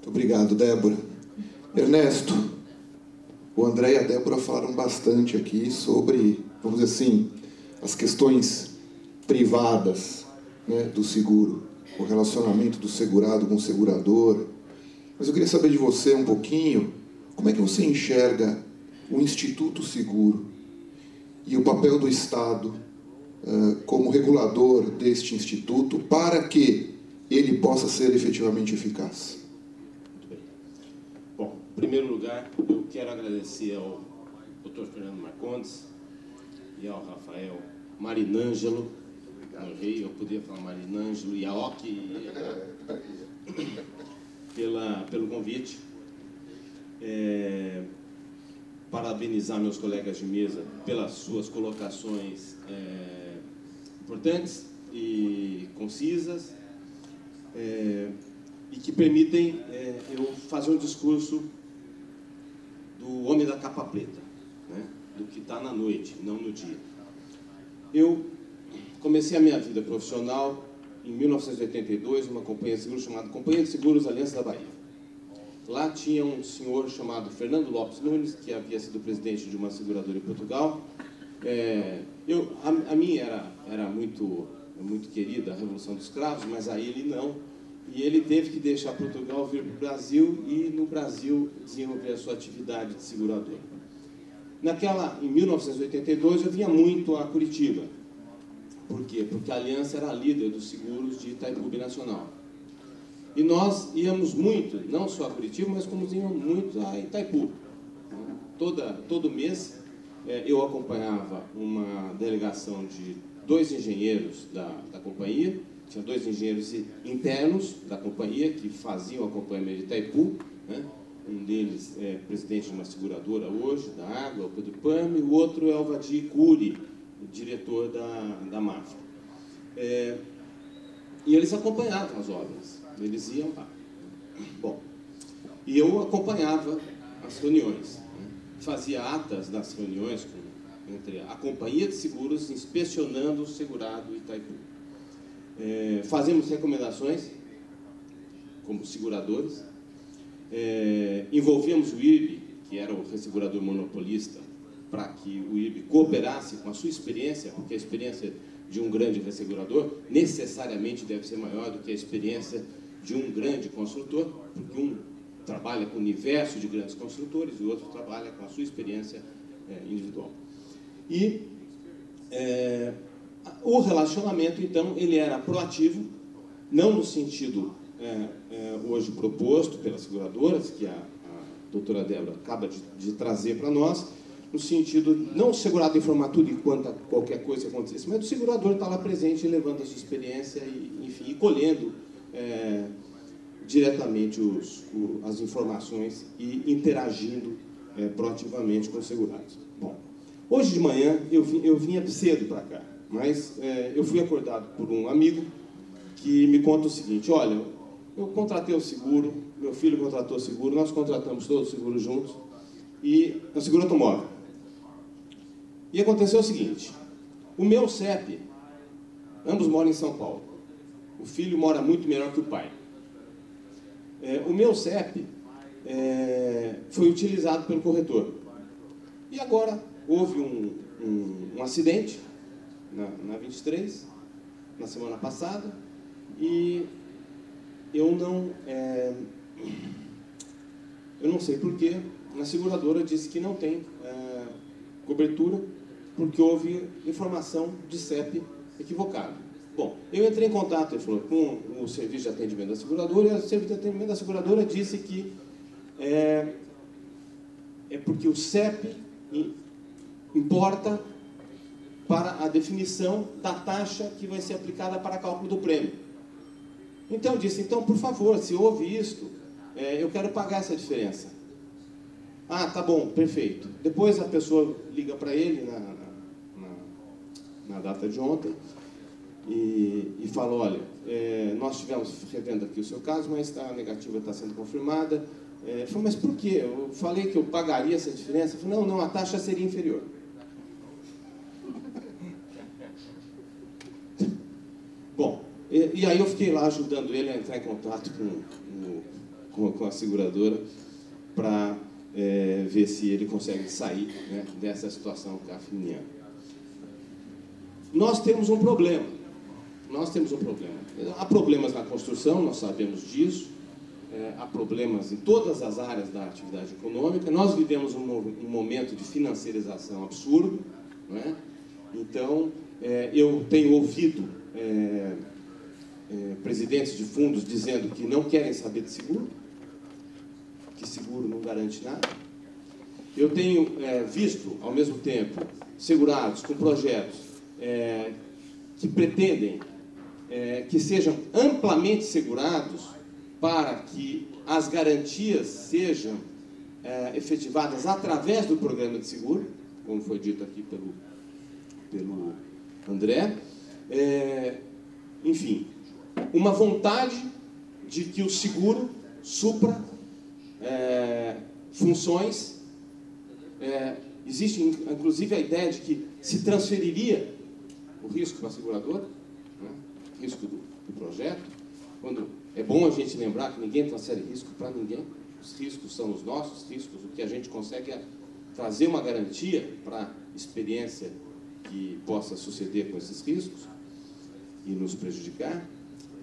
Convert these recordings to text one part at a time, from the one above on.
Obrigado, Débora. Ernesto, o André e a Débora falaram bastante aqui sobre, vamos dizer assim, as questões privadas, né, do seguro, o relacionamento do segurado com o segurador. Mas eu queria saber de você um pouquinho, como é que você enxerga o Instituto Seguro e o papel do Estado como regulador deste instituto para que ele possa ser efetivamente eficaz? Muito bem. Bom, em primeiro lugar, eu quero agradecer ao Dr. Fernando Marcondes e ao Rafael Marinângelo, eu podia falar Marinângelo e a Oki, pelo convite. Parabenizar meus colegas de mesa pelas suas colocações importantes e concisas, e que permitem eu fazer um discurso do homem da capa preta, né? Do que está na noite, não no dia. Eu comecei a minha vida profissional em 1982 numa companhia de seguros chamada Companhia de Seguros Aliança da Bahia. Lá tinha um senhor chamado Fernando Lopes Nunes, que havia sido presidente de uma seguradora em Portugal. A minha era muito querida a Revolução dos Cravos, mas a ele não. E ele teve que deixar Portugal, vir para o Brasil e, no Brasil, desenvolver a sua atividade de segurador. Em 1982, eu vinha muito a Curitiba. Por quê? Porque a Aliança era a líder dos seguros de Itaipu Binacional. E nós íamos muito, não só a Curitiba, mas como íamos muito a Itaipu. Todo mês eu acompanhava uma delegação de 2 engenheiros da companhia. Tinha 2 engenheiros internos da companhia que faziam o acompanhamento de Itaipu, né? Um deles é presidente de uma seguradora hoje, da Água, o Pedro Pame, e o outro é o Vadir Cury, diretor da Mafra. E eles acompanhavam as obras, eles iam lá. Bom, e eu acompanhava as reuniões, né? Fazia atas das reuniões entre a companhia de seguros inspecionando o segurado Itaipu. Fazemos recomendações como seguradores, envolvíamos o IRB, que era o ressegurador monopolista, para que o IRB cooperasse com a sua experiência, porque a experiência de um grande ressegurador necessariamente deve ser maior do que a experiência de um grande construtor, porque um trabalha com o universo de grandes construtores e o outro trabalha com a sua experiência individual. E o relacionamento, então, ele era proativo, não no sentido hoje proposto pelas seguradoras, que a doutora Débora acaba de trazer para nós, no sentido, não o segurado informar tudo enquanto qualquer coisa acontecesse, mas o segurador está lá presente, levando a sua experiência e colhendo diretamente as informações e interagindo proativamente com os segurados. Bom, hoje de manhã eu vinha cedo para cá, mas eu fui acordado por um amigo que me conta o seguinte: olha, eu contratei o seguro, meu filho contratou o seguro, nós contratamos todos os seguros juntos, e é um seguro automóvel. E aconteceu o seguinte: o meu CEP, ambos moram em São Paulo, o filho mora muito melhor que o pai. O meu CEP foi utilizado pelo corretor. E agora houve um acidente na 23, na semana passada, e eu não sei porquê, a seguradora disse que não tem cobertura, porque houve informação de CEP equivocado. Bom, eu entrei em contato, ele falou, com o serviço de atendimento da seguradora, e o serviço de atendimento da seguradora disse que é porque o CEP importa para a definição da taxa que vai ser aplicada para cálculo do prêmio. Então eu disse, então, por favor, se houve isto, eu quero pagar essa diferença. Ah, tá bom, perfeito. Depois a pessoa liga para ele na data de ontem e fala, olha, nós estivemos revendo aqui o seu caso, mas a negativa está sendo confirmada. Eu falei, mas por quê? Eu falei que eu pagaria essa diferença. Eu falei, não, a taxa seria inferior. Bom, e aí eu fiquei lá ajudando ele a entrar em contato com com a seguradora para ver se ele consegue sair, né, dessa situação cafiniana. Nós temos um problema. Há problemas na construção, nós sabemos disso. Há problemas em todas as áreas da atividade econômica. Nós vivemos um momento de financiarização absurdo, não é? Então, eu tenho ouvido presidentes de fundos dizendo que não querem saber de seguro, que seguro não garante nada. Eu tenho visto, ao mesmo tempo, segurados com projetos que pretendem que sejam amplamente segurados para que as garantias sejam efetivadas através do programa de seguro, como foi dito aqui pelo André. Enfim, uma vontade de que o seguro supra funções. Existe, inclusive, a ideia de que se transferiria o risco para a seguradora, né? Risco do projeto, quando é bom a gente lembrar que ninguém transfere risco para ninguém. Os riscos são os nossos riscos. O que a gente consegue é trazer uma garantia para a experiência que possa suceder com esses riscos e nos prejudicar.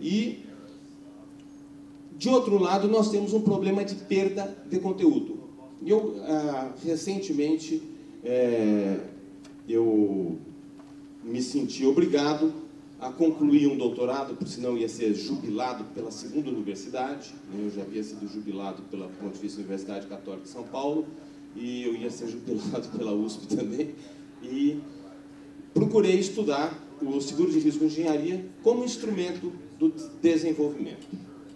E, de outro lado, nós temos um problema de perda de conteúdo. Eu, recentemente, eu me senti obrigado a concluir um doutorado, porque senão ia ser jubilado pela segunda universidade. Eu já havia sido jubilado pela Pontifícia Universidade Católica de São Paulo, e eu ia ser jubilado pela USP também. E procurei estudar o seguro de risco de engenharia como instrumento do desenvolvimento,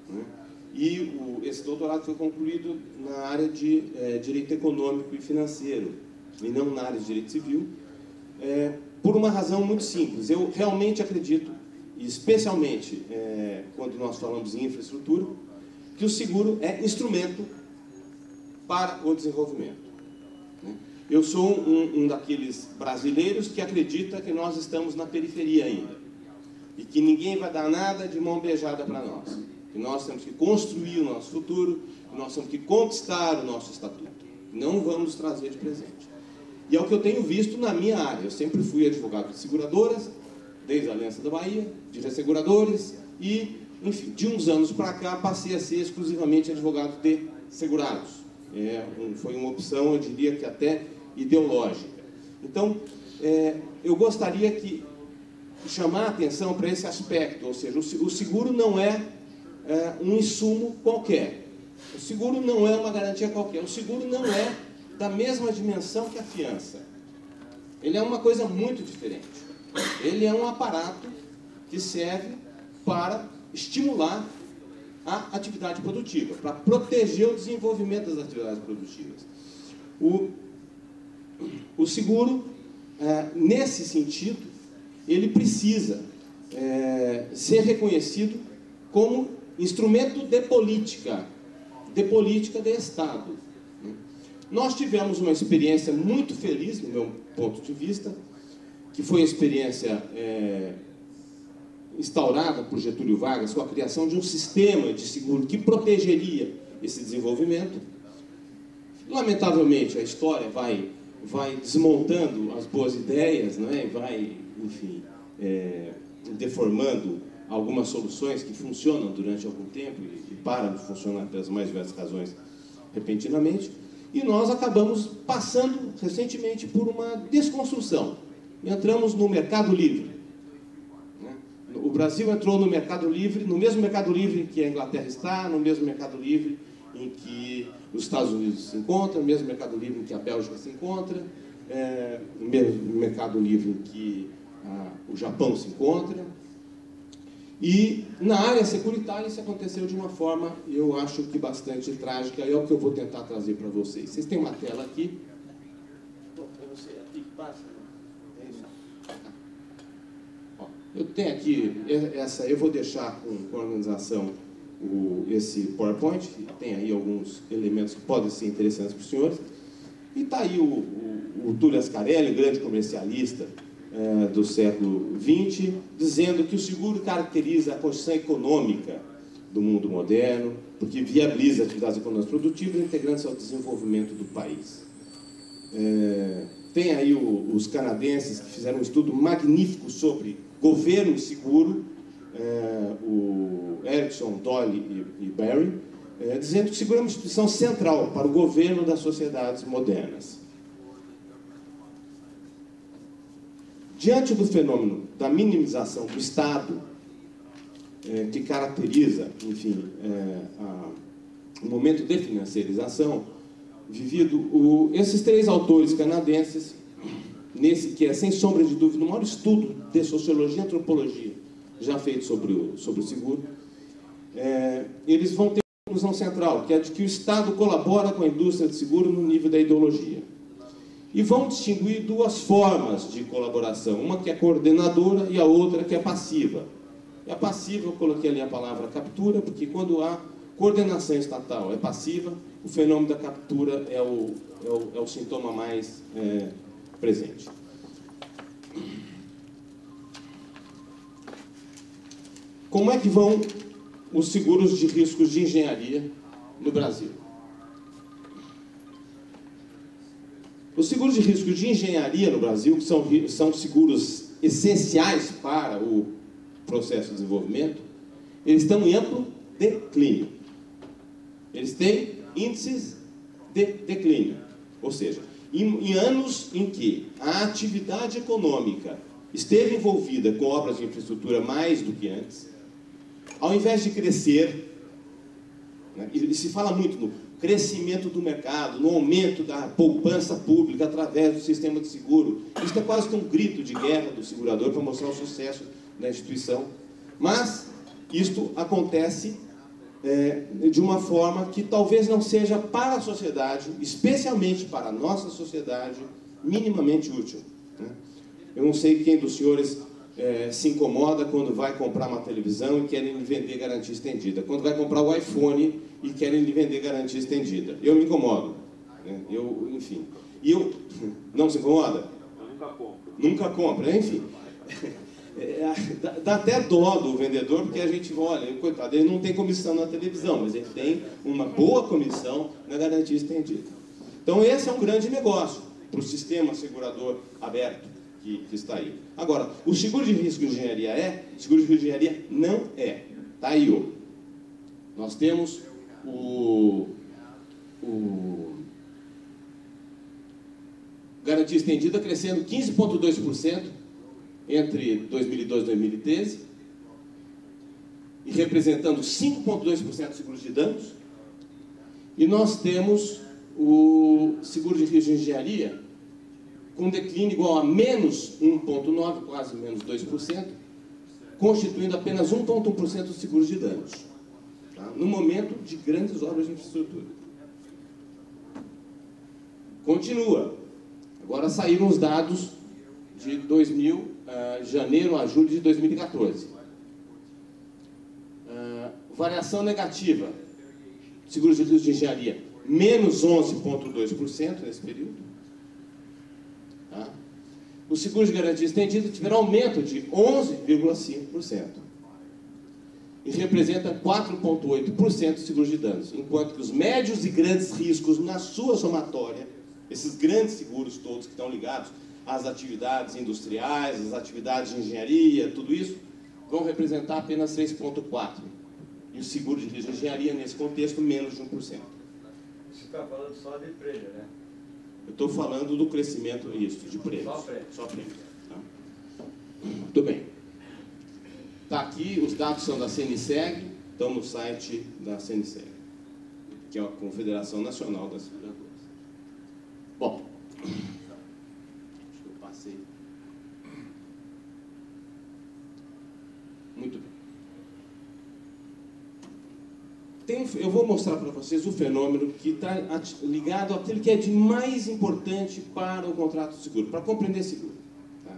né? E esse doutorado foi concluído na área de direito econômico e financeiro, e não na área de direito civil, por uma razão muito simples. Eu realmente acredito, especialmente quando nós falamos em infraestrutura, que o seguro é instrumento para o desenvolvimento, né? Eu sou um daqueles brasileiros que acredita que nós estamos na periferia ainda, e que ninguém vai dar nada de mão beijada para nós, que nós temos que construir o nosso futuro, que nós temos que conquistar o nosso estatuto, não vamos trazer de presente. E é o que eu tenho visto na minha área. Eu sempre fui advogado de seguradoras, desde a Aliança da Bahia, de resseguradores, e, enfim, de uns anos para cá, passei a ser exclusivamente advogado de segurados. Foi uma opção, eu diria que até ideológica. Então, eu gostaria de chamar a atenção para esse aspecto, ou seja, o seguro não é um insumo qualquer. O seguro não é uma garantia qualquer. O seguro não é da mesma dimensão que a fiança. Ele é uma coisa muito diferente. Ele é um aparato que serve para estimular a atividade produtiva, para proteger o desenvolvimento das atividades produtivas. O seguro, nesse sentido, ele precisa ser reconhecido como instrumento de política de Estado. Nós tivemos uma experiência muito feliz, do meu ponto de vista, que foi a experiência instaurada por Getúlio Vargas com a criação de um sistema de seguro que protegeria esse desenvolvimento. Lamentavelmente, a história vai desmontando as boas ideias, né? Vai, enfim, deformando algumas soluções que funcionam durante algum tempo e param de funcionar pelas mais diversas razões repentinamente. E nós acabamos passando recentemente por uma desconstrução. Entramos no mercado livre, né? O Brasil entrou no mercado livre, no mesmo mercado livre que a Inglaterra está, no mesmo mercado livre em que os Estados Unidos se encontram, no mesmo mercado livre em que a Bélgica se encontra, no mesmo mercado livre em que o Japão se encontra. E na área securitária isso aconteceu de uma forma, eu acho que bastante trágica, é o que eu vou tentar trazer para vocês. Vocês têm uma tela aqui. Eu tenho aqui, eu vou deixar com a organização esse PowerPoint, que tem aí alguns elementos que podem ser interessantes para os senhores. E está aí o Túlio Ascarelli, grande comercialista do século XX, dizendo que o seguro caracteriza a condição econômica do mundo moderno, porque viabiliza atividades econômicas produtivas integrantes ao desenvolvimento do país. Tem aí os canadenses que fizeram um estudo magnífico sobre governo e seguro, o Erickson, Doyle e Barry, dizendo que o seguro é uma instituição central para o governo das sociedades modernas. Diante do fenômeno da minimização do Estado, que caracteriza, enfim, o momento de financiarização vivido, esses três autores canadenses, nesse que é, sem sombra de dúvida, o maior estudo de sociologia e antropologia já feito sobre o seguro, eles vão ter uma conclusão central, que é de que o Estado colabora com a indústria de seguro no nível da ideologia. E vão distinguir duas formas de colaboração, uma que é coordenadora e a outra que é passiva. E a passiva, eu coloquei ali a palavra captura, porque quando a coordenação estatal é passiva, o fenômeno da captura é o sintoma mais presente. Como é que vão os seguros de riscos de engenharia no Brasil? Os seguros de risco de engenharia no Brasil, que são seguros essenciais para o processo de desenvolvimento, eles estão em amplo declínio. Eles têm índices de declínio. Ou seja, em anos em que a atividade econômica esteve envolvida com obras de infraestrutura mais do que antes, ao invés de crescer, né, e se fala muito no crescimento do mercado, no aumento da poupança pública através do sistema de seguro. Isso é quase que um grito de guerra do segurador para mostrar o sucesso da instituição. Mas isto acontece de uma forma que talvez não seja para a sociedade, especialmente para a nossa sociedade, minimamente útil, né? Eu não sei quem dos senhores se incomoda quando vai comprar uma televisão e querem lhe vender garantia estendida. Quando vai comprar o iPhone e querem lhe vender garantia estendida. Eu me incomodo, né? Enfim. E eu... Não se incomoda? Eu nunca compro. Nunca compra, enfim. Dá até dó do vendedor, porque a gente olha, coitado, ele não tem comissão na televisão, mas ele tem uma boa comissão na garantia estendida. Então esse é um grande negócio para o sistema segurador aberto que está aí. Agora, o seguro de risco de engenharia seguro de risco de engenharia não é. Está aí, ó. Nós temos garantia estendida crescendo 15,2% entre 2002 e 2013 e representando 5,2% de seguros de danos. E nós temos o seguro de risco de engenharia com declínio igual a menos 1,9%, quase menos 2%, constituindo apenas 1,1% dos seguros de danos, tá? No momento de grandes obras de infraestrutura. Continua. Agora saíram os dados de janeiro a julho de 2014. Variação negativa, seguros de risco de engenharia, menos 11,2% nesse período. Tá? Os seguros de garantia estendida tiveram aumento de 11,5% e representa 4,8% de seguros de danos, enquanto que os médios e grandes riscos, na sua somatória, esses grandes seguros todos que estão ligados às atividades industriais, às atividades de engenharia, tudo isso, vão representar apenas 6,4%. E o seguro de risco de engenharia, nesse contexto, menos de 1%. Você está falando só de prêmio, né? Eu estou falando do crescimento, isso, de prêmios. Só prêmios. Tá? Muito bem. Está aqui, os dados são da CNSEG, estão no site da CNSEG, que é a Confederação Nacional das Seguradoras. Bom, acho que eu passei. Muito bem. Eu vou mostrar para vocês o fenômeno que está ligado àquilo que é de mais importante para o contrato de seguro, para compreender seguro. Tá?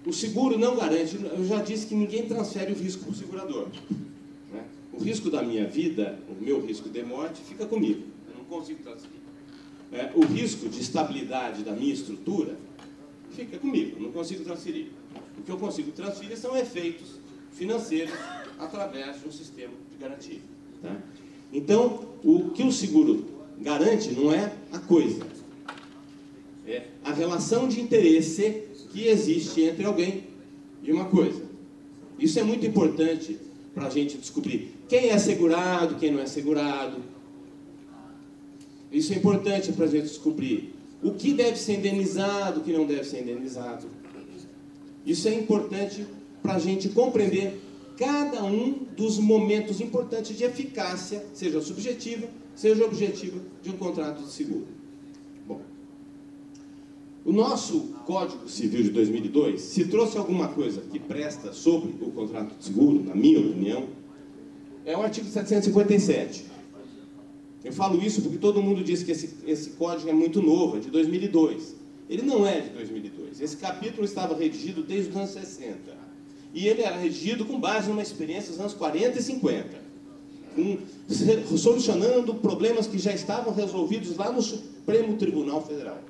O seguro não garante, eu já disse que ninguém transfere o risco para o segurador. Né? O risco da minha vida, o meu risco de morte, fica comigo, eu não consigo transferir. O risco de estabilidade da minha estrutura fica comigo, eu não consigo transferir. O que eu consigo transferir são efeitos financeiros através de um sistema de garantia. Tá? Então, o que o seguro garante não é a coisa, é a relação de interesse que existe entre alguém e uma coisa. Isso é muito importante para a gente descobrir quem é segurado, quem não é segurado. Isso é importante para a gente descobrir o que deve ser indenizado, o que não deve ser indenizado. Isso é importante para a gente compreender cada um dos momentos importantes de eficácia, seja subjetiva, seja objetiva, de um contrato de seguro. Bom, o nosso Código Civil de 2002, se trouxe alguma coisa que presta sobre o contrato de seguro, na minha opinião, é o artigo 757. Eu falo isso porque todo mundo diz que esse código é muito novo, é de 2002. Ele não é de 2002. Esse capítulo estava redigido desde os anos 60. E ele era redigido com base numa experiência dos anos 40 e 50. Solucionando problemas que já estavam resolvidos lá no Supremo Tribunal Federal.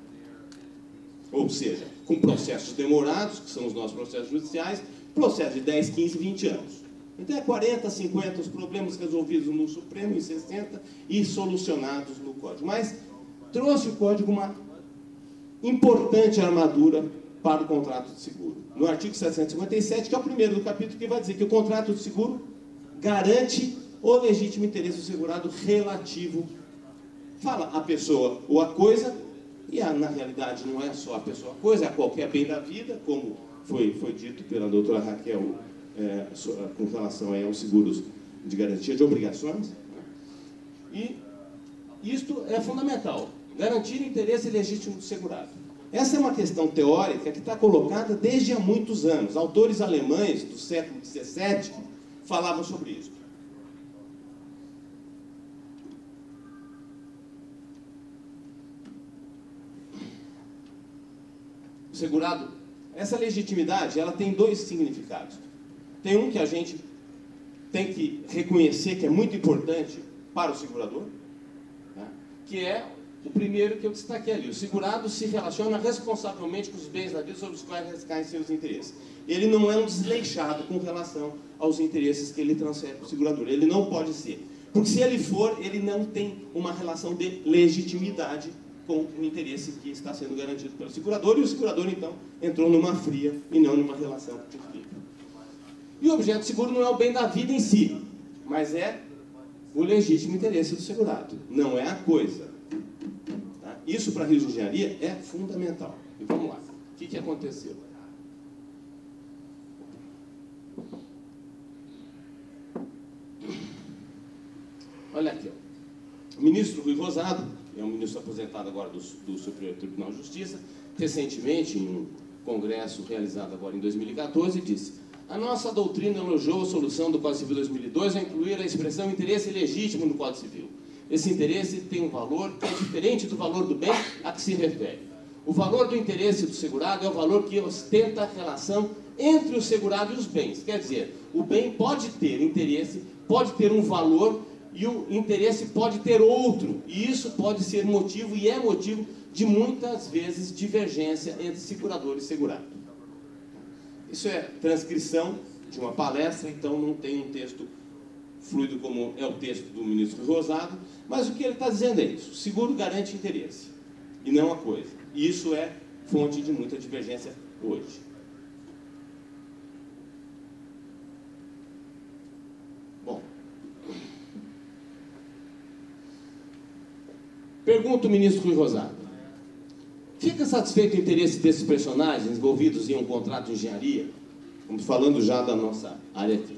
Ou seja, com processos demorados, que são os nossos processos judiciais, processos de 10, 15, 20 anos. Então é 40, 50 os problemas resolvidos no Supremo em 60 e solucionados no Código. Mas trouxe o Código uma importante armadura para o contrato de seguro. No artigo 757, que é o primeiro do capítulo, que vai dizer que o contrato de seguro garante o legítimo interesse do segurado relativo. Fala a pessoa ou a coisa, e na realidade não é só a pessoa ou a coisa, é qualquer bem da vida, como foi dito pela doutora Raquel, com relação aí aos seguros de garantia de obrigações. E isto é fundamental, garantir o interesse legítimo do segurado. Essa é uma questão teórica que está colocada desde há muitos anos. Autores alemães do século XVII falavam sobre isso. O segurado, essa legitimidade, ela tem dois significados. Tem um que a gente tem que reconhecer que é muito importante para o segurador, né? Que é o primeiro que eu destaquei ali. O segurado se relaciona responsavelmente com os bens da vida sobre os quais recaem seus interesses. Ele não é um desleixado com relação aos interesses que ele transfere para o segurador. Ele não pode ser. Porque se ele for, ele não tem uma relação de legitimidade com o interesse que está sendo garantido pelo segurador. E o segurador, então, entrou numa fria e não numa relação de fria. E o objeto seguro não é o bem da vida em si, mas é o legítimo interesse do segurado. Não é a coisa. Tá? Isso, para a Rios de Engenharia, é fundamental. E vamos lá. O que aconteceu? Olha aqui. Ó. O ministro Rui Rosado, é um ministro aposentado agora do Superior Tribunal de Justiça, recentemente, em um congresso realizado agora em 2014, disse: a nossa doutrina elogiou a solução do Código Civil 2002 a incluir a expressão interesse legítimo no Código Civil. Esse interesse tem um valor que é diferente do valor do bem a que se refere. O valor do interesse do segurado é o valor que ostenta a relação entre o segurado e os bens. Quer dizer, o bem pode ter interesse, pode ter um valor, e o interesse pode ter outro. E isso pode ser motivo, e é motivo, de muitas vezes divergência entre segurador e segurado. Isso é transcrição de uma palestra, então não tem um texto fluido como é o texto do ministro Rosado, mas o que ele está dizendo é isso: o seguro garante interesse, e não a coisa. E isso é fonte de muita divergência hoje. Bom, pergunta o ministro Rui Rosado: fica satisfeito o interesse desses personagens envolvidos em um contrato de engenharia, estamos falando já da nossa área aqui,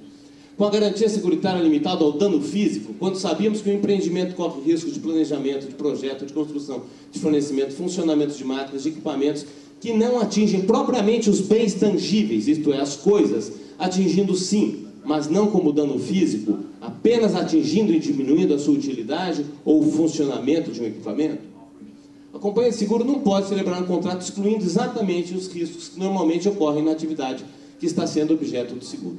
com a garantia securitária limitada ao dano físico, quando sabíamos que o empreendimento corre risco de planejamento, de projeto, de construção, de fornecimento, funcionamento de máquinas, de equipamentos que não atingem propriamente os bens tangíveis, isto é, as coisas, atingindo sim, mas não como dano físico, apenas atingindo e diminuindo a sua utilidade ou o funcionamento de um equipamento? A companhia de seguro não pode celebrar um contrato excluindo exatamente os riscos que normalmente ocorrem na atividade que está sendo objeto do seguro.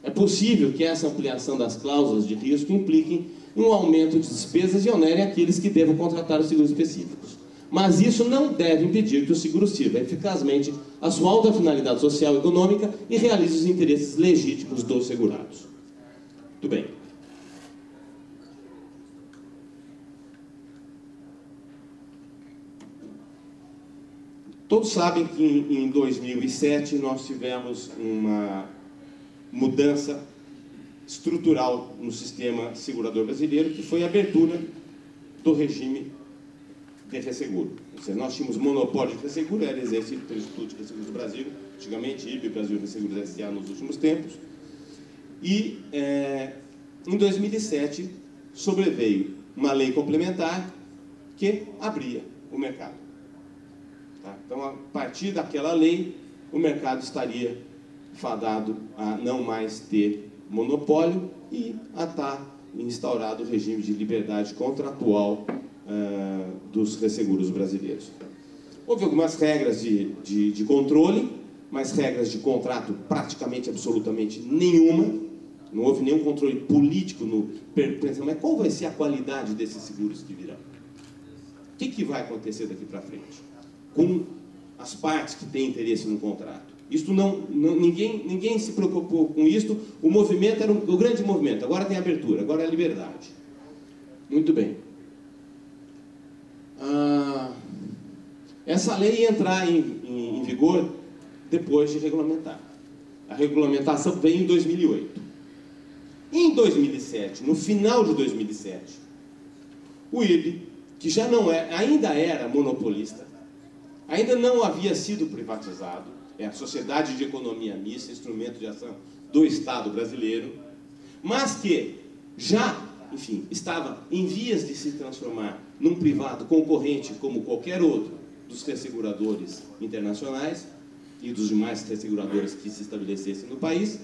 É possível que essa ampliação das cláusulas de risco implique um aumento de despesas e onere aqueles que devam contratar os seguros específicos. Mas isso não deve impedir que o seguro sirva eficazmente a sua alta finalidade social e econômica e realize os interesses legítimos dos segurados. Muito bem. Todos sabem que em 2007 nós tivemos uma mudança estrutural no sistema segurador brasileiro, que foi a abertura do regime de resseguro. Ou seja, nós tínhamos monopólio de resseguro, era exercido pelo Instituto de Resseguros do Brasil, antigamente IB, Brasil Resseguros S.A. nos últimos tempos. E em 2007 sobreveio uma lei complementar que abria o mercado. Tá? Então, a partir daquela lei, o mercado estaria fadado a não mais ter monopólio e a estar instaurado o regime de liberdade contratual dos resseguros brasileiros. Houve algumas regras de controle, mas regras de contrato praticamente, absolutamente nenhuma. Não houve nenhum controle político no pensando, mas qual vai ser a qualidade desses seguros que virão? O que vai acontecer daqui para frente com as partes que têm interesse no contrato? Isto ninguém se preocupou com isto. O movimento era o grande movimento. Agora tem abertura, agora é liberdade. Muito bem. Essa lei ia entrar em vigor depois de regulamentar. A regulamentação veio em 2008. Em 2007, no final de 2007, o IRB, que já não ainda era monopolista, ainda não havia sido privatizado, é a Sociedade de Economia Mista, instrumento de ação do Estado brasileiro, mas que já, enfim, estava em vias de se transformar num privado concorrente como qualquer outro dos resseguradores internacionais e dos demais resseguradores que se estabelecessem no país.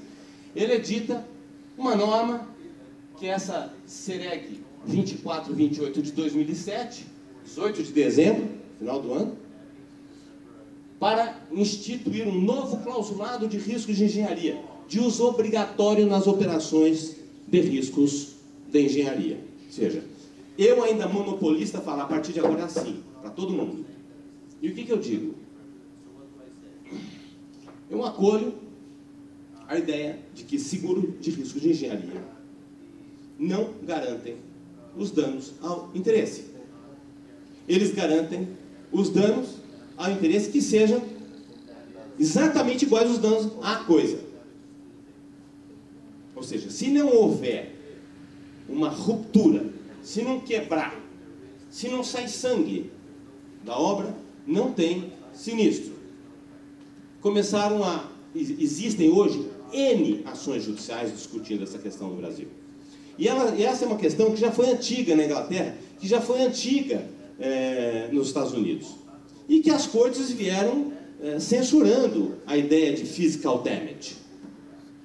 Ele edita uma norma, que é essa SEREG 2428 de 2007, 18 de dezembro, final do ano, para instituir um novo clausulado de riscos de engenharia, de uso obrigatório nas operações de riscos de engenharia. Ou seja, eu ainda monopolista falar a partir de agora assim, para todo mundo. E o que eu digo? Eu acolho a ideia de que seguro de risco de engenharia não garantem os danos ao interesse. Eles garantem os danos ao interesse que sejam exatamente iguais aos danos à coisa. Ou seja, se não houver uma ruptura, se não quebrar, se não sair sangue da obra, não tem sinistro. Existem hoje N ações judiciais discutindo essa questão no Brasil. E essa é uma questão que já foi antiga na Inglaterra, que já foi antiga nos Estados Unidos. E que as cortes vieram censurando a ideia de physical damage,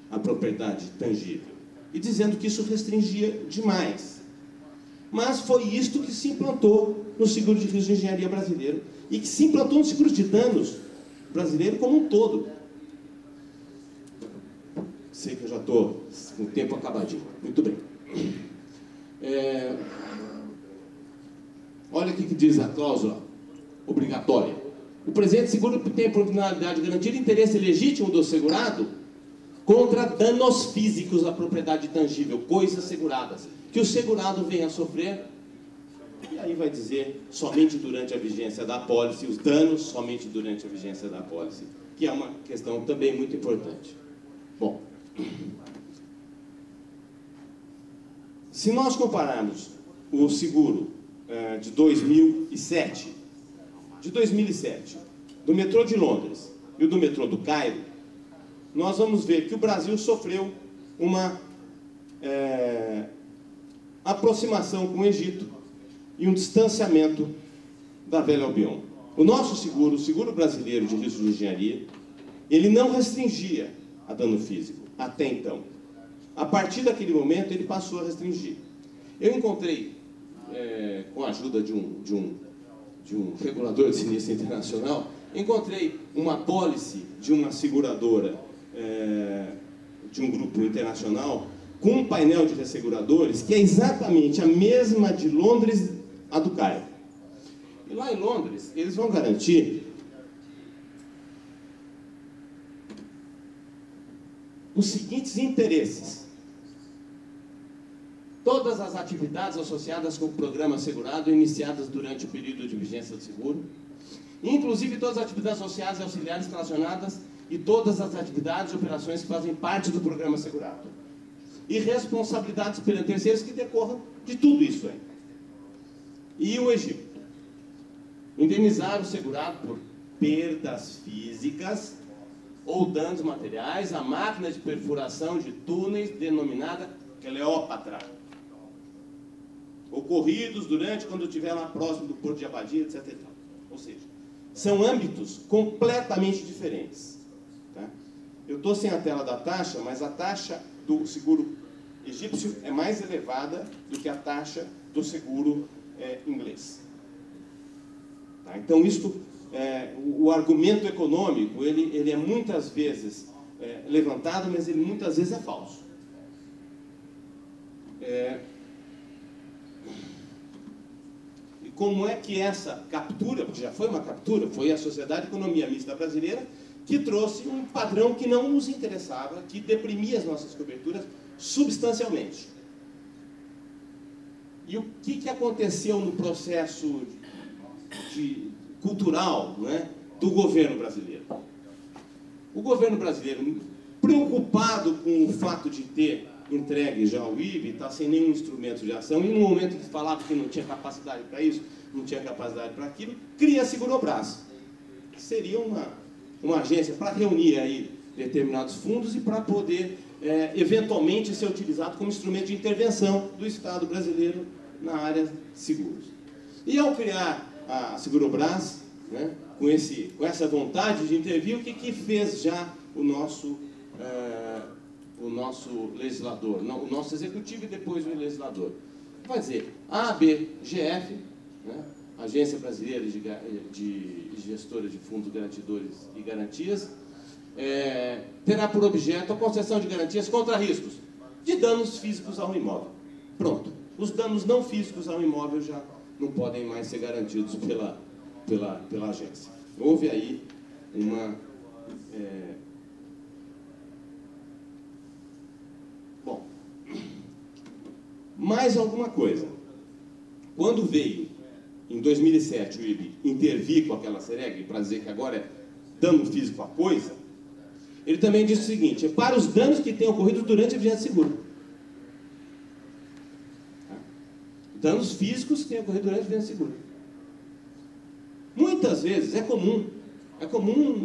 a propriedade tangível, e dizendo que isso restringia demais. Mas foi isto que se implantou no seguro de risco de engenharia brasileiro e que se implantou no seguro de danos brasileiro como um todo. Sei que eu já estou com o tempo acabadinho. Muito bem. Olha o que diz a cláusula obrigatória. O presente seguro tem por finalidade garantir interesse legítimo do segurado contra danos físicos à propriedade tangível, coisas seguradas, que o segurado venha a sofrer. E aí vai dizer somente durante a vigência da apólice, os danos somente durante a vigência da apólice, que é uma questão também muito importante. Bom, se nós compararmos o seguro de 2007, do metrô de Londres e o do metrô do Cairo, nós vamos ver que o Brasil sofreu uma aproximação com o Egito e um distanciamento da velha Albion. O nosso seguro, o seguro brasileiro de risco de engenharia, ele não restringia a dano físico, até então. A partir daquele momento, ele passou a restringir. Eu encontrei, com a ajuda de um regulador de sinistro internacional, encontrei uma apólice de uma seguradora, de um grupo internacional, com um painel de resseguradores, que é exatamente a mesma de Londres, a do Cairo. E lá em Londres, eles vão garantir os seguintes interesses. Todas as atividades associadas com o programa assegurado iniciadas durante o período de vigência do seguro, inclusive todas as atividades sociais e auxiliares relacionadas e todas as atividades e operações que fazem parte do programa assegurado. E responsabilidades perante terceiros que decorram de tudo isso aí. E o Egito. Indenizar o segurado por perdas físicas ou danos materiais à máquina de perfuração de túneis denominada Cleópatra, ocorridos durante, quando estiver lá próximo do Porto de Abadia, etc. Ou seja, são âmbitos completamente diferentes. Tá? Eu estou sem a tela da taxa, mas a taxa do seguro egípcio é mais elevada do que a taxa do seguro inglês. Tá? Então, o argumento econômico, ele é muitas vezes levantado, mas ele muitas vezes é falso. E como é que essa captura, porque já foi uma captura, foi a Sociedade de Economia Mista Brasileira, que trouxe um padrão que não nos interessava, que deprimia as nossas coberturas substancialmente. E o que aconteceu no processo cultural, né, do governo brasileiro? O governo brasileiro, preocupado com o fato de ter entregue já ao IB, está sem nenhum instrumento de ação, e no momento que falava que não tinha capacidade para isso, não tinha capacidade para aquilo, cria a Segurobras, que seria uma agência para reunir aí determinados fundos e para poder, eventualmente, ser utilizado como instrumento de intervenção do Estado brasileiro na área de seguros. E ao criar a Segurobras, né, com essa vontade de intervir, o que fez já o nosso legislador, o nosso executivo e depois o legislador? Vai dizer, a ABGF, né, Agência Brasileira de Gestora de Fundos Garantidores e Garantias, terá por objeto a concessão de garantias contra riscos de danos físicos ao imóvel. Pronto. Os danos não físicos ao imóvel já não podem mais ser garantidos pela agência. Houve aí uma... Bom, mais alguma coisa. Quando veio, em 2007, o IB intervir com aquela SEREG, para dizer que agora é dano físico à coisa, ele também disse o seguinte: é para os danos que tenham ocorrido durante a vigência de seguro. Danos físicos que tenham ocorrido durante a vigência de seguro. Muitas vezes é comum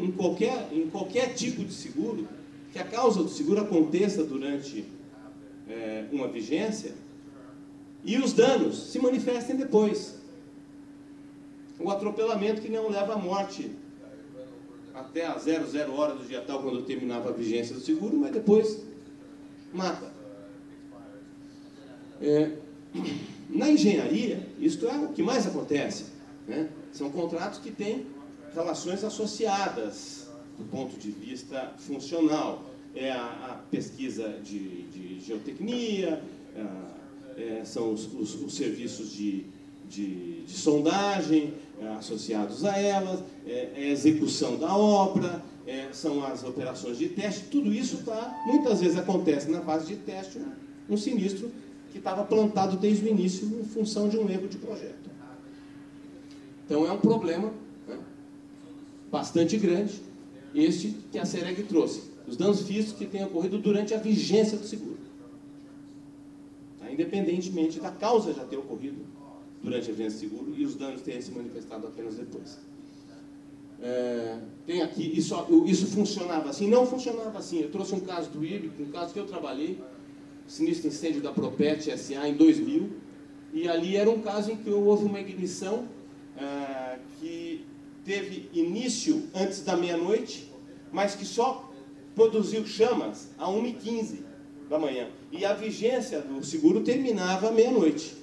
em qualquer tipo de seguro, que a causa do seguro aconteça durante uma vigência e os danos se manifestem depois. O atropelamento que não leva à morte até a 00 hora do dia tal, quando terminava a vigência do seguro, mas depois mata. Na engenharia, isto é o que mais acontece, né? São contratos que têm relações associadas do ponto de vista funcional. É a pesquisa de geotecnia, são os serviços de sondagem associados a elas, a execução da obra, são as operações de teste. Tudo isso muitas vezes acontece na fase de teste, um sinistro que estava plantado desde o início em função de um erro de projeto. Então é um problema, né, bastante grande, este que a SEREG trouxe. Os danos físicos que tenham ocorrido durante a vigência do seguro. Tá? Independentemente da causa já ter ocorrido durante a vigência do seguro e os danos terem se manifestado apenas depois. Tem aqui, isso funcionava assim? Não funcionava assim. Eu trouxe um caso do IB, um caso que eu trabalhei, sinistro incêndio da Propet S.A. em 2000, e ali era um caso em que houve uma ignição que teve início antes da meia-noite, mas que só produziu chamas a 1h15 da manhã. E a vigência do seguro terminava à meia-noite.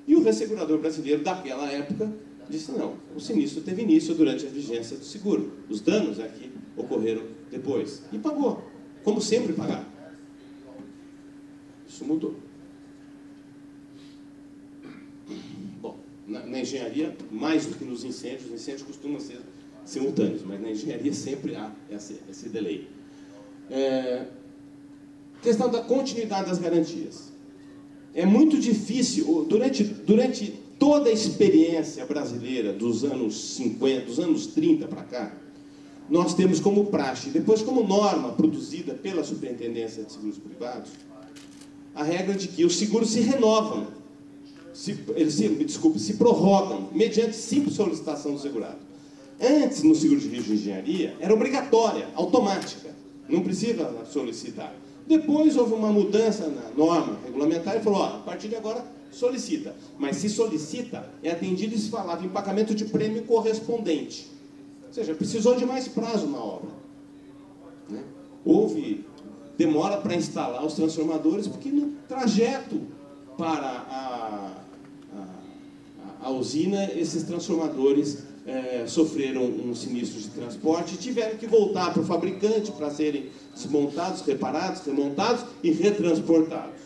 E o ressegurador brasileiro daquela época disse: não, o sinistro teve início durante a vigência do seguro. Os danos aqui ocorreram depois. E pagou, como sempre pagaram. Isso mudou. Bom, na engenharia, mais do que nos incêndios. Os incêndios costumam ser simultâneos, mas na engenharia sempre há esse delay. Questão da continuidade das garantias. É muito difícil, durante toda a experiência brasileira dos anos 50, dos anos 30 para cá, nós temos como praxe, depois como norma produzida pela Superintendência de Seguros Privados, a regra de que os seguros se renovam, se prorrogam, mediante simples solicitação do segurado. Antes, no seguro de risco de engenharia, era obrigatória, automática, não precisa solicitar. Depois houve uma mudança na norma regulamentar e falou, ó, a partir de agora solicita. Mas se solicita, é atendido e se falava em pagamento de prêmio correspondente. Ou seja, precisou de mais prazo na obra. Né? Houve demora para instalar os transformadores, porque no trajeto para a usina, esses transformadores sofreram um sinistro de transporte e tiveram que voltar para o fabricante para serem desmontados, reparados, remontados e retransportados.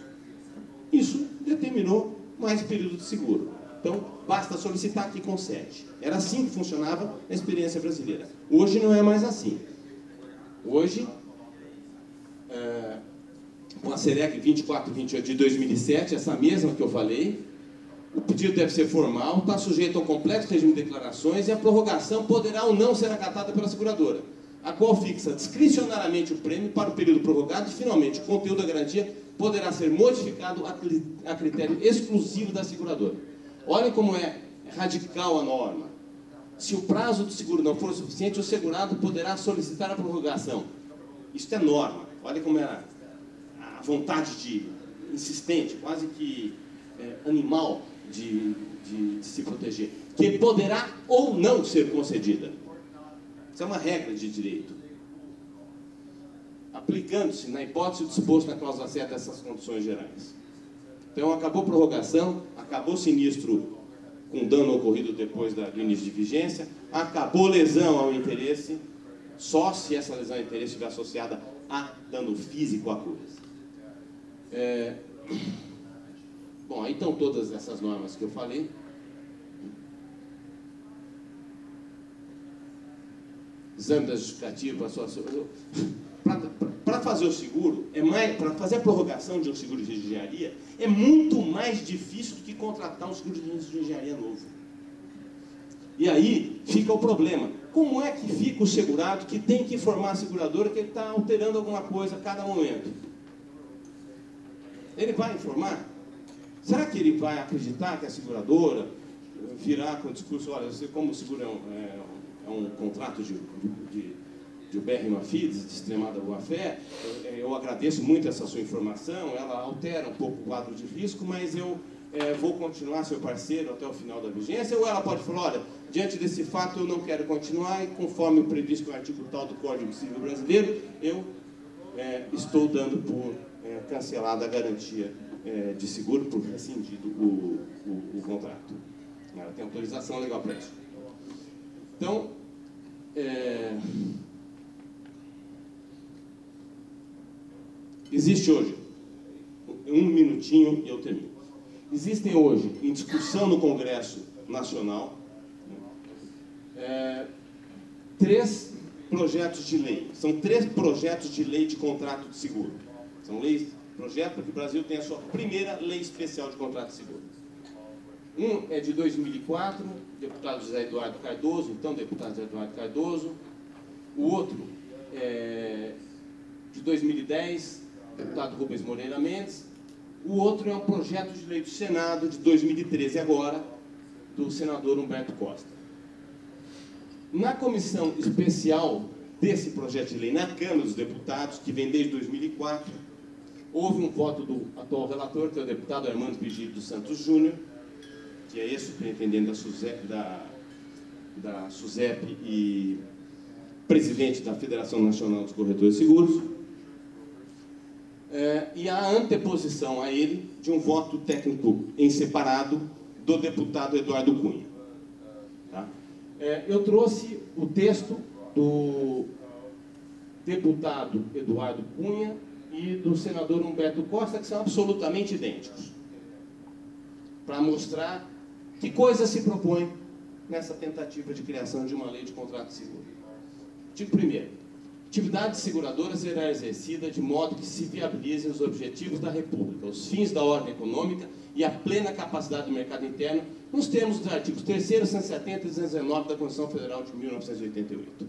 Isso determinou mais período de seguro. Então, basta solicitar que concede. Era assim que funcionava a experiência brasileira. Hoje não é mais assim. Hoje, com a SEREG 2428 de 2007, essa mesma que eu falei, o pedido deve ser formal, está sujeito a um complexo regime de declarações e a prorrogação poderá ou não ser acatada pela seguradora, a qual fixa discricionariamente o prêmio para o período prorrogado e, finalmente, o conteúdo da garantia poderá ser modificado a critério exclusivo da seguradora. Olhem como é radical a norma. Se o prazo do seguro não for suficiente, o segurado poderá solicitar a prorrogação. Isso é norma. Olha como é a vontade insistente, quase que animal de se proteger, que poderá ou não ser concedida. Isso é uma regra de direito. Aplicando-se na hipótese disposto na cláusula 7 dessas condições gerais. Então, acabou a prorrogação, acabou o sinistro com dano ocorrido depois do início de vigência, acabou lesão ao interesse, só se essa lesão ao interesse estiver associada a dano físico à coisa. Bom, aí estão todas essas normas que eu falei. Exame da justificativa, para fazer o seguro, para fazer a prorrogação de um seguro de engenharia, é muito mais difícil do que contratar um seguro de engenharia novo. E aí fica o problema. Como é que fica o segurado que tem que informar a seguradora que ele está alterando alguma coisa a cada momento? Ele vai informar? Será que ele vai acreditar que a seguradora virá com o discurso, olha, como o seguro é um contrato de ubérrima fides, de extremada boa-fé, eu agradeço muito essa sua informação, ela altera um pouco o quadro de risco, mas eu vou continuar seu parceiro até o final da vigência, ou ela pode falar, olha, diante desse fato eu não quero continuar e conforme o previsto no artigo tal do Código Civil Brasileiro, eu estou dando por cancelada a garantia de seguro, por rescindido o contrato. Ela tem autorização legal para isso. Então, existe hoje, um minutinho e eu termino. Existem hoje, em discussão no Congresso Nacional, 3 projetos de lei. São 3 projetos de lei de contrato de seguro. São projetos para que o Brasil tenha a sua primeira lei especial de contrato de seguro. Um é de 2004, deputado José Eduardo Cardoso, então deputado José Eduardo Cardoso. O outro é de 2010, deputado Rubens Moreira Mendes. O outro é um projeto de lei do Senado de 2013, agora, do senador Humberto Costa. Na comissão especial desse projeto de lei na Câmara dos Deputados, que vem desde 2004, houve um voto do atual relator, que é o deputado Armando Vigílio dos Santos Júnior, que é ex-superintendente da SUSEP e presidente da Federação Nacional dos Corretores de Seguros, e a anteposição a ele de um voto técnico em separado do deputado Eduardo Cunha. Tá? Eu trouxe o texto do deputado Eduardo Cunha e do senador Humberto Costa, que são absolutamente idênticos, para mostrar Que coisa se propõe nessa tentativa de criação de uma lei de contrato seguro? Artigo 1º. Atividade seguradora será exercida de modo que se viabilizem os objetivos da República, os fins da ordem econômica e a plena capacidade do mercado interno, nos termos dos artigos 3º, 170 e 219 da Constituição Federal de 1988.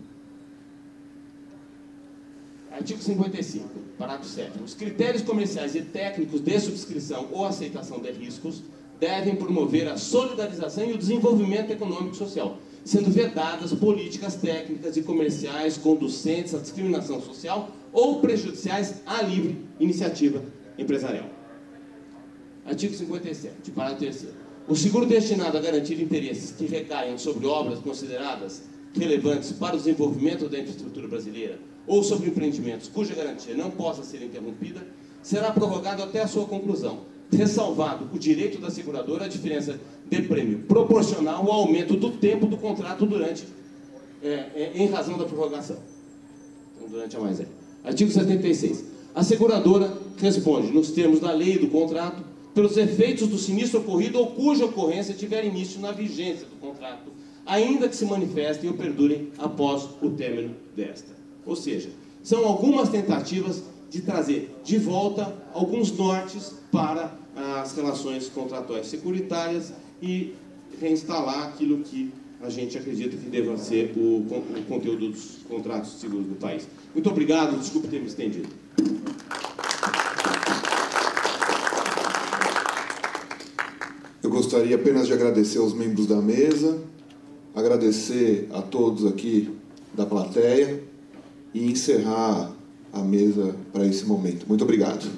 Artigo 55, parágrafo 7º. Os critérios comerciais e técnicos de subscrição ou aceitação de riscos devem promover a solidarização e o desenvolvimento econômico e social, sendo vedadas políticas técnicas e comerciais conducentes à discriminação social ou prejudiciais à livre iniciativa empresarial. Artigo 57, parágrafo 3º. O seguro destinado a garantir interesses que recaiam sobre obras consideradas relevantes para o desenvolvimento da infraestrutura brasileira ou sobre empreendimentos cuja garantia não possa ser interrompida, será prorrogado até a sua conclusão, ressalvado o direito da seguradora à diferença de prêmio proporcional ao aumento do tempo do contrato em razão da prorrogação. Então, durante a mais. Artigo 76. A seguradora responde, nos termos da lei e do contrato, pelos efeitos do sinistro ocorrido ou cuja ocorrência tiver início na vigência do contrato, ainda que se manifestem ou perdurem após o término desta. Ou seja, são algumas tentativas de trazer de volta alguns nortes para as relações contratuais securitárias e reinstalar aquilo que a gente acredita que deva ser o conteúdo dos contratos seguros do país. Muito obrigado, desculpe ter me estendido. Eu gostaria apenas de agradecer aos membros da mesa, agradecer a todos aqui da plateia e encerrar a mesa para esse momento. Muito obrigado.